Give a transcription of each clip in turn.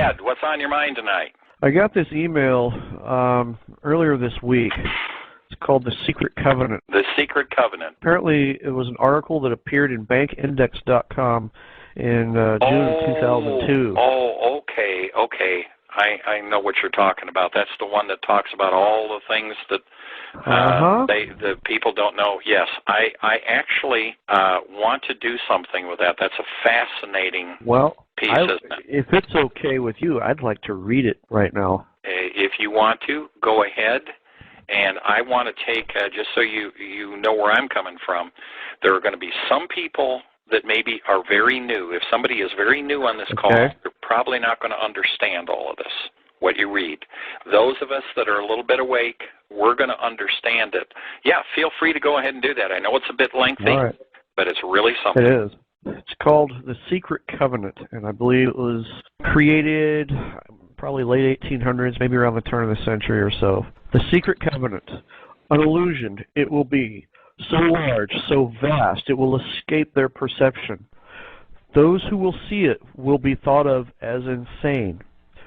ahead. What's on your mind tonight? I got this email earlier this week. It's called The Secret Covenant. The Secret Covenant. Apparently, it was an article that appeared in bankindex.com in June of 2002. Oh, okay, okay. I know what you're talking about. That's the one that talks about all the things that the people don't know. Yes, I actually want to do something with that. That's a fascinating piece, isn't it? If it's okay with you, I'd like to read it right now. If you want to, go ahead. And I want to take, just so you know where I'm coming from, there are going to be some people that maybe are very new. If somebody is very new on this call, they're probably not going to understand all of this, what you read. Those of us that are a little bit awake, we're going to understand it. Yeah, feel free to go ahead and do that. I know it's a bit lengthy, but it's really something. It is. It's called The Secret Covenant, and I believe it was created probably late 1800s, maybe around the turn of the century or so. The Secret Covenant. An illusion it will be, so large, so vast, it will escape their perception. Those who will see it will be thought of as insane.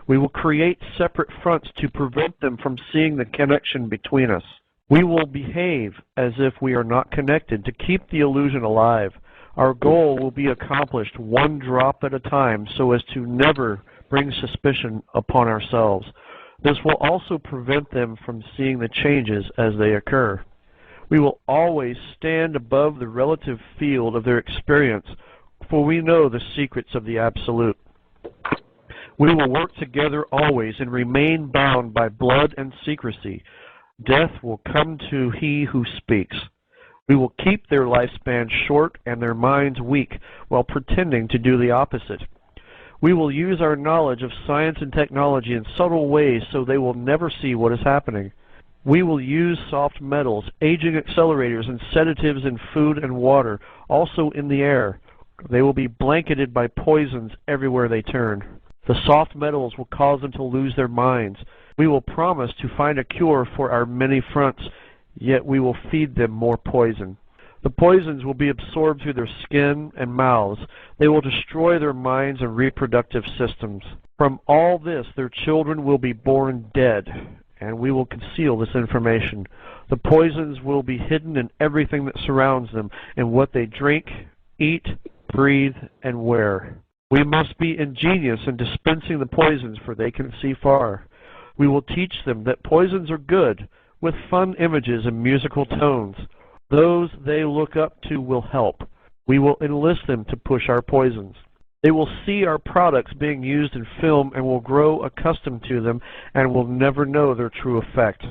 We will create separate fronts to prevent them from seeing the connection between us. We will behave as if we are not connected to keep the illusion alive. Our goal will be accomplished one drop at a time so as to never bring suspicion upon ourselves. This will also prevent them from seeing the changes as they occur. We will always stand above the relative field of their experience, for we know the secrets of the Absolute. We will work together always and remain bound by blood and secrecy. Death will come to he who speaks. We will keep their lifespan short and their minds weak while pretending to do the opposite. We will use our knowledge of science and technology in subtle ways so they will never see what is happening. We will use soft metals, aging accelerators, and sedatives in food and water, also in the air. They will be blanketed by poisons everywhere they turn. The soft metals will cause them to lose their minds. We will promise to find a cure for our many fronts, yet we will feed them more poison. The poisons will be absorbed through their skin and mouths. They will destroy their minds and reproductive systems. From all this, their children will be born dead, and we will conceal this information. The poisons will be hidden in everything that surrounds them, in what they drink, eat, breathe, and wear. We must be ingenious in dispensing the poisons, for they can see far. We will teach them that poisons are good, with fun images and musical tones. Those they look up to will help. We will enlist them to push our poisons. They will see our products being used in film and will grow accustomed to them and will never know their true effect.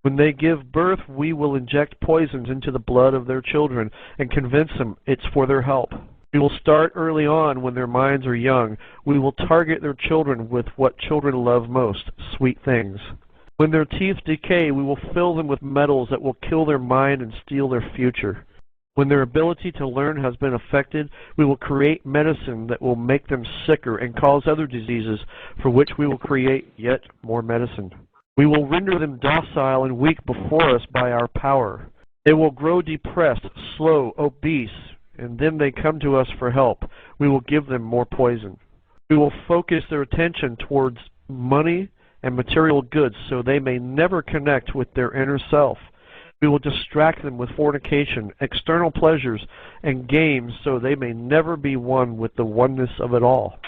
When they give birth, we will inject poisons into the blood of their children and convince them it's for their help. We will start early on when their minds are young. We will target their children with what children love most, sweet things. When their teeth decay, we will fill them with metals that will kill their mind and steal their future. When their ability to learn has been affected, we will create medicine that will make them sicker and cause other diseases, for which we will create yet more medicine. We will render them docile and weak before us by our power. They will grow depressed, slow, obese, and then they come to us for help. We will give them more poison. We will focus their attention towards money and material goods so they may never connect with their inner self. We will distract them with fornication, external pleasures, and games so they may never be one with the oneness of it all.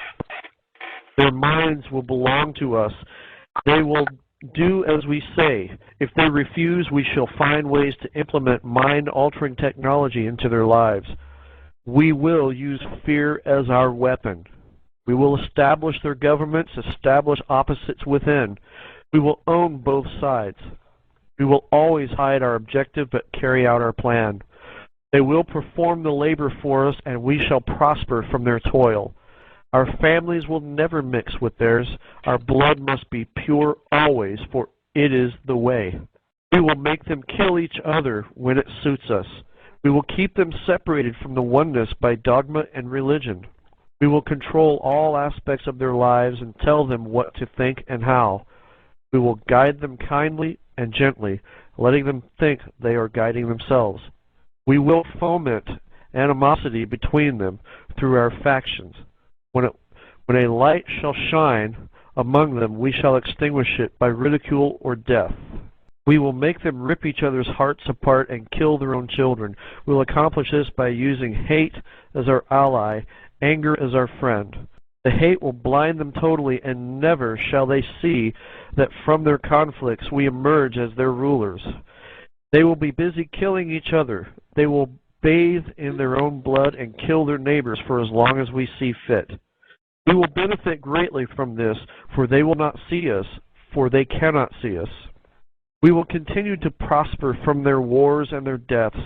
Their minds will belong to us. They will do as we say. If they refuse, we shall find ways to implement mind-altering technology into their lives. We will use fear as our weapon. We will establish their governments, establish opposites within. We will own both sides. We will always hide our objective but carry out our plan. They will perform the labor for us, and we shall prosper from their toil. Our families will never mix with theirs. Our blood must be pure always, for it is the way. We will make them kill each other when it suits us. We will keep them separated from the oneness by dogma and religion. We will control all aspects of their lives and tell them what to think and how. We will guide them kindly and gently, letting them think they are guiding themselves. We will foment animosity between them through our factions. When a light shall shine among them, we shall extinguish it by ridicule or death. We will make them rip each other's hearts apart and kill their own children. We will accomplish this by using hate as our ally, anger as our friend. The hate will blind them totally, and never shall they see that from their conflicts we emerge as their rulers. They will be busy killing each other. They will bathe in their own blood and kill their neighbors for as long as we see fit. We will benefit greatly from this, for they will not see us, for they cannot see us. We will continue to prosper from their wars and their deaths.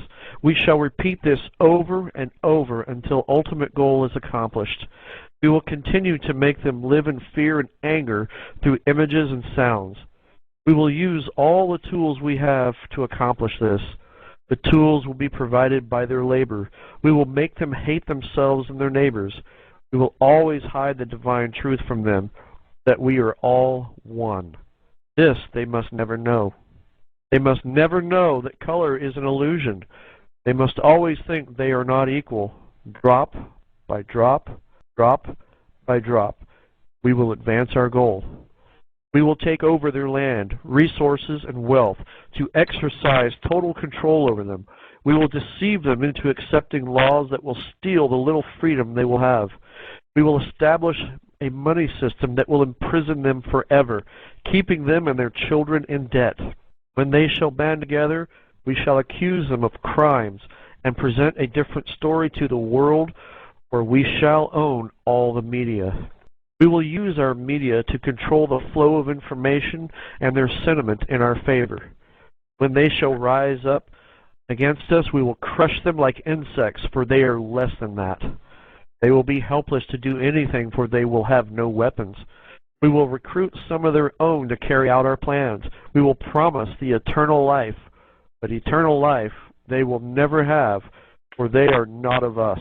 We shall repeat this over and over until ultimate goal is accomplished. We will continue to make them live in fear and anger through images and sounds. We will use all the tools we have to accomplish this. The tools will be provided by their labor. We will make them hate themselves and their neighbors. We will always hide the divine truth from them, that we are all one. This they must never know. They must never know that color is an illusion. They must always think they are not equal. Drop by drop, drop by drop, we will advance our goal. We will take over their land, resources, and wealth to exercise total control over them. We will deceive them into accepting laws that will steal the little freedom they will have. We will establish a money system that will imprison them forever, keeping them and their children in debt. When they shall band together, we shall accuse them of crimes and present a different story to the world, or we shall own all the media. We will use our media to control the flow of information and their sentiment in our favor. When they shall rise up against us, we will crush them like insects, for they are less than that. They will be helpless to do anything, for they will have no weapons. We will recruit some of their own to carry out our plans. We will promise the eternal life, but eternal life they will never have, for they are not of us.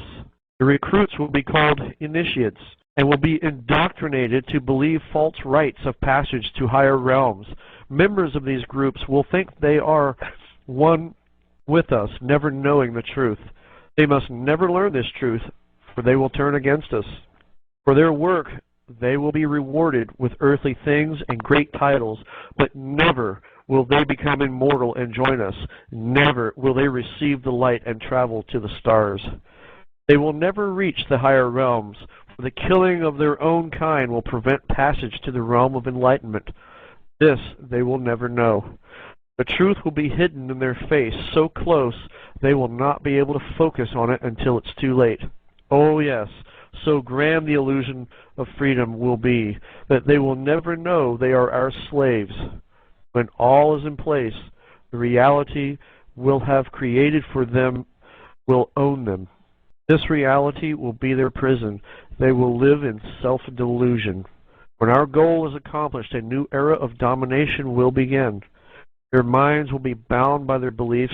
The recruits will be called initiates, and will be indoctrinated to believe false rites of passage to higher realms. Members of these groups will think they are one with us, never knowing the truth. They must never learn this truth, for they will turn against us. For their work, they will be rewarded with earthly things and great titles, but never will they become immortal and join us. Never will they receive the light and travel to the stars. They will never reach the higher realms, for the killing of their own kind will prevent passage to the realm of enlightenment. This they will never know. The truth will be hidden in their face so close they will not be able to focus on it until it's too late. Oh yes, so grand the illusion of freedom will be that they will never know they are our slaves. When all is in place, the reality we'll have created for them will own them. This reality will be their prison. They will live in self-delusion. When our goal is accomplished, a new era of domination will begin. Their minds will be bound by their beliefs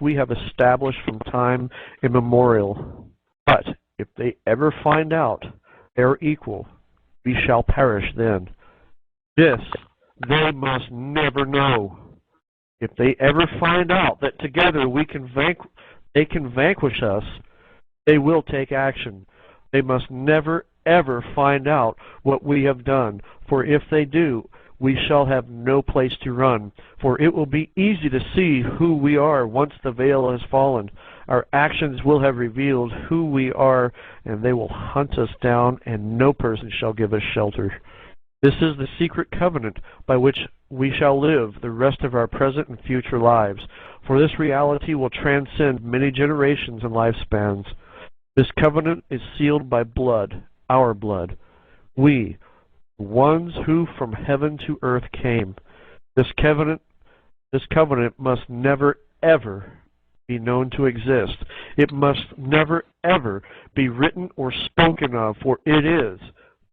we have established from time immemorial. But if they ever find out they are equal, we shall perish then. This they must never know. If they ever find out that together they can vanquish us, they will take action. They must never, ever find out what we have done, for if they do, we shall have no place to run, for it will be easy to see who we are once the veil has fallen. Our actions will have revealed who we are, and they will hunt us down, and no person shall give us shelter. This is the secret covenant by which we shall live the rest of our present and future lives, for this reality will transcend many generations and lifespans. This covenant is sealed by blood, our blood. We, the ones who from heaven to earth came. This covenant must never, ever be known to exist. It must never, ever be written or spoken of, for it is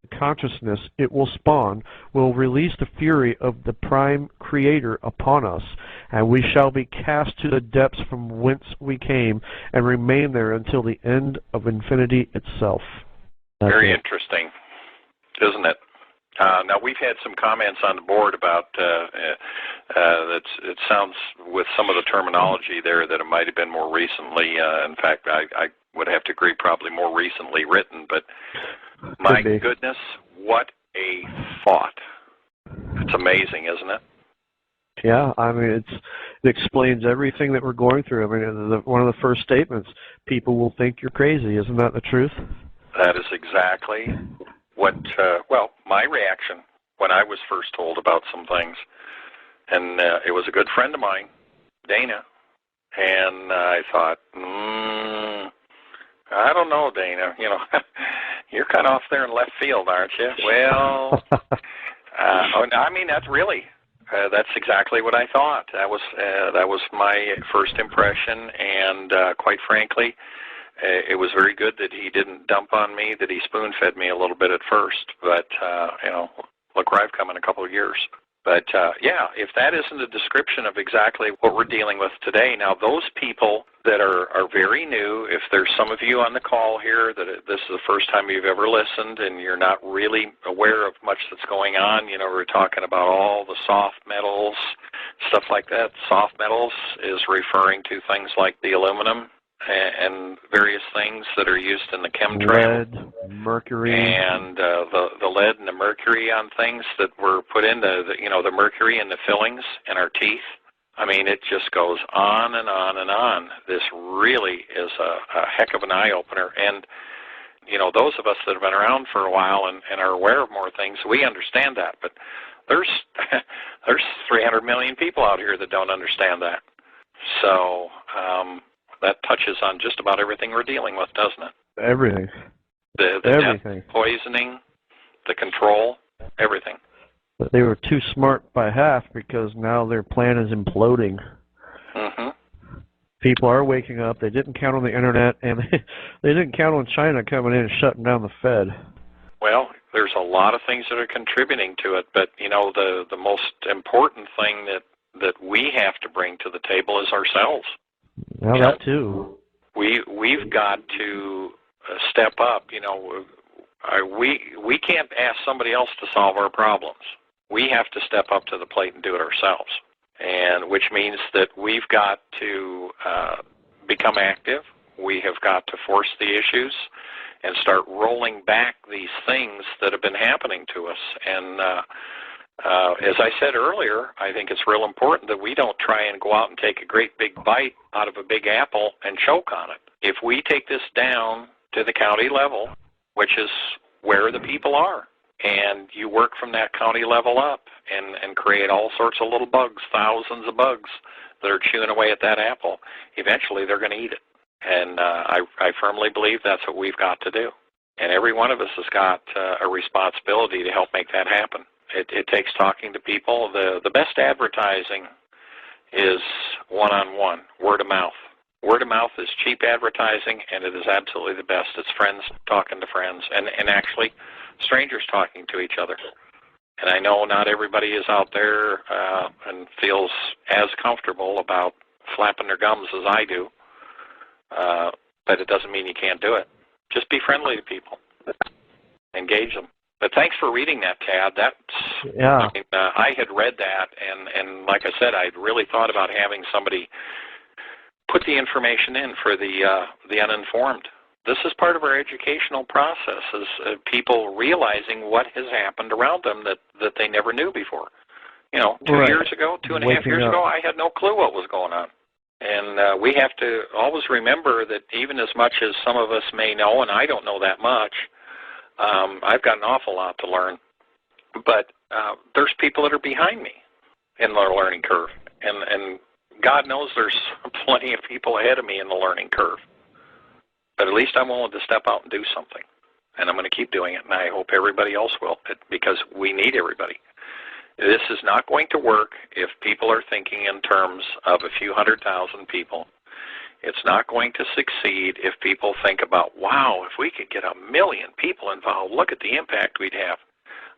the consciousness it will spawn will release the fury of the prime creator upon us, and we shall be cast to the depths from whence we came and remain there until the end of infinity itself. Very interesting, isn't it? Now, we've had some comments on the board about it sounds with some of the terminology there that it might have been more recently. In fact, I would have to agree, probably more recently written, but my goodness, what a thought. It's amazing, isn't it? Yeah, I mean, it explains everything that we're going through. I mean, one of the first statements, people will think you're crazy. Isn't that the truth? That is exactly what, well, my reaction when I was first told about some things. And it was a good friend of mine, Dana, and I thought, I don't know, Dana, you know, you're kind of off there in left field, aren't you? Well, I mean, that's really, that's exactly what I thought. That was my first impression, and quite frankly, it was very good that he didn't dump on me, that he spoon-fed me a little bit at first, but, you know, look where I've come in a couple of years. But, yeah, if that isn't a description of exactly what we're dealing with today, now those people that are very new, if there's some of you on the call here that this is the first time you've ever listened and you're not really aware of much that's going on, you know, we're talking about all the soft metals, stuff like that. Soft metals is referring to things like the aluminum and various things that are used in the chemtrail. Lead, mercury. And the lead and the mercury on things that were put into, you know, the mercury in the fillings in our teeth. I mean, it just goes on and on and on. This really is a heck of an eye-opener. And, you know, those of us that have been around for a while and are aware of more things, we understand that. But there's 300 million people out here that don't understand that. So that touches on just about everything we're dealing with, doesn't it? Everything. The everything. Death, poisoning, the control, everything. But they were too smart by half because now their plan is imploding. Mm-hmm. People are waking up. They didn't count on the internet, and they didn't count on China coming in and shutting down the Fed. Well, there's a lot of things that are contributing to it, but, you know, the most important thing that we have to bring to the table is ourselves. Well, that too. We've got to step up. You know, we can't ask somebody else to solve our problems. We have to step up to the plate and do it ourselves, and which means that we've got to become active. We have got to force the issues and start rolling back these things that have been happening to us. And as I said earlier, I think it's real important that we don't try and go out and take a great big bite out of a big apple and choke on it. If we take this down to the county level, which is where the people are, and you work from that county level up and create all sorts of little bugs, thousands of bugs that are chewing away at that apple, eventually they're going to eat it. And I firmly believe that's what we've got to do. And every one of us has got a responsibility to help make that happen. It takes talking to people. The best advertising is one-on-one, word of mouth. Word of mouth is cheap advertising, and it is absolutely the best. It's friends talking to friends, and actually strangers talking to each other. And I know not everybody is out there and feels as comfortable about flapping their gums as I do, but it doesn't mean you can't do it. Just be friendly to people. Engage them. But thanks for reading that, Tad. I mean, I had read that, and like I said, I'd really thought about having somebody put the information in for the uninformed. This is part of our educational process, is people realizing what has happened around them that they never knew before. You know, 2 years ago, 2.5 years ago, I had no clue what was going on. And we have to always remember that even as much as some of us may know, and I don't know that much, I've got an awful lot to learn. But there's people that are behind me in the learning curve. And God knows there's plenty of people ahead of me in the learning curve. But at least I'm willing to step out and do something. And I'm going to keep doing it, and I hope everybody else will, because we need everybody. This is not going to work if people are thinking in terms of a few 100,000 people. It's not going to succeed if people think about, wow, if we could get 1 million people involved, look at the impact we'd have.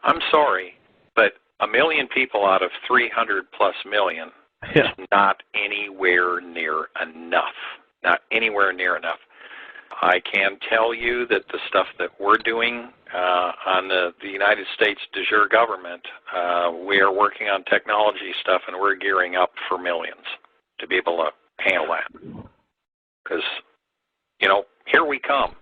I'm sorry, but 1 million people out of 300+ million is not anywhere near enough. Not anywhere near enough. I can tell you that the stuff that we're doing on the United States de jure government, we are working on technology stuff, and we're gearing up for millions to be able to handle that. Because, you know, Here we come.